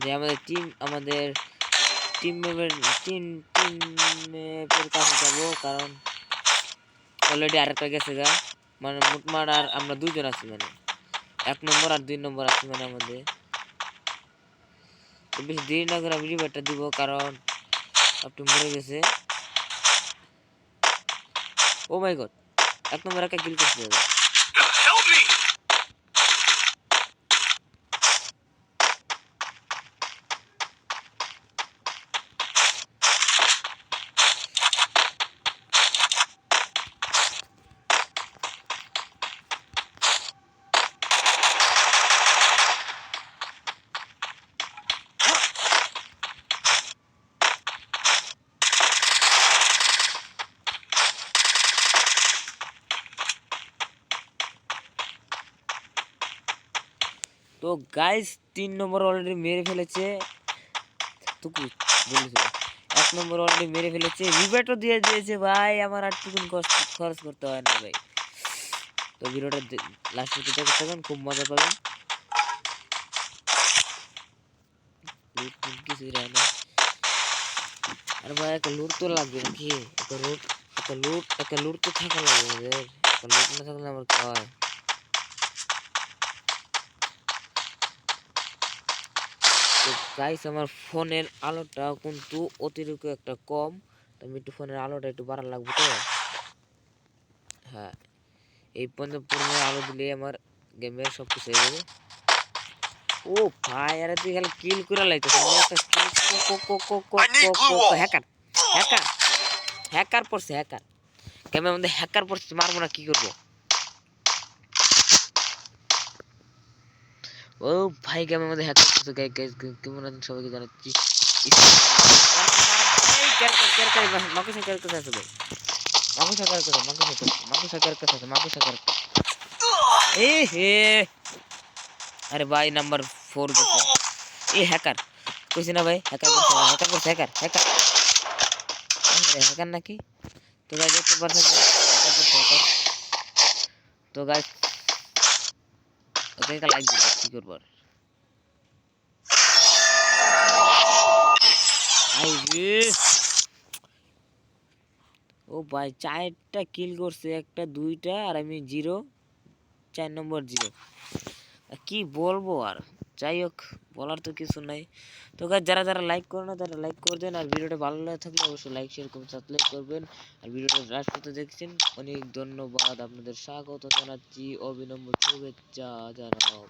যে আমাদের টিম ম্যাপের কাছে যাবো, কারণ অলরেডি আরেকটা গেছে গা, মানে মোটমাট আর আমরা দুইজন আছি, মানে 1 নম্বর আর 2 নম্বর আছি, মানে আমাদের তো বেশি দেরি না করে আমি রিভাইভটা দিব, কারণ আপনি মরে গেছে। ও মাই গড, 1 নম্বর একা কিল করতে হবে। তো গাইস 3 নম্বর অলরেডি মেরে ফেলেছে, তো বলেছিল 1 নম্বর অলরেডি মেরে ফেলেছে, রিবেটও দিয়ে দিয়েছে ভাই, আমার আর টুকুন খরচ করতে হয় না ভাই। তো ভিডিওটা লাস্ট পর্যন্ত দেখতে থাকুন, খুব মজা পাবেন। কিছু না, আর ভাই একটা লুট তো লাগবে নাকি, একটা লুট তো থাকা লাগবে আমাদের, একটা লুট না থাকলে আমার কি হয়। তো গাইস আমার ফোনের আলোটা কিন্তু অতিরিক্ত একটা কম, তো আমি একটু ফোনের আলোটা একটু বাড়ানো লাগবে। তো হ্যাঁ, এই পর্যন্ত আলো দিলে আমার গেমের সব কিছু হয়ে যাবে। ও ভাই, আরে তুই খালি কিল করে লাইতেছ, হ্যাকার হ্যাকার হ্যাকার পড়ছে, হ্যাকার গেমের মধ্যে হ্যাকার পড়ছে, মারবো না, কি করবো। ও ভাই, গেমের মধ্যে হ্যাকার পড়ছে, কেমন আছেন সবাইকে জানাচ্ছি। মাকুসা ক্যারেক্টার আছে ভাই, মাকুসা ক্যারেক্টার, মাকুসা ক্যারেক্টার আছে, মাকুসা ক্যারেক্টার। এ হে, আরে ভাই নাম্বার 4 গেছে। এ হ্যাকার কইছি না ভাই, হ্যাকার করছে, হ্যাকার করছে, হ্যাকার হ্যাকার হ্যাকার নাকি। তো গাইস দেখতে পাচ্ছেন হ্যাকার করছে, হ্যাকার। তো গাইস ওকে একটা লাইক দিন, কি করব আর। আই রে, ও ভাই 4টা কিল করছে, একটা 2টা আর আমি 0, 4 নম্বর 0। কি বলবো আর, যাই হোক, বলার তো কিছু নাই। তো গাইস যারা যারা লাইক করে না তারা লাইক করে দেন, আর ভিডিওটা ভালো লাগে থাকলে অবশ্যই লাইক শেয়ার করুন, সাবস্ক্রাইব করবেন। আর ভিডিওটা লাস্ট পর্যন্ত দেখছেন অনেক ধন্যবাদ, আপনাদের স্বাগত জানাচ্ছি, অবিনম্র শুভেচ্ছা জানাও।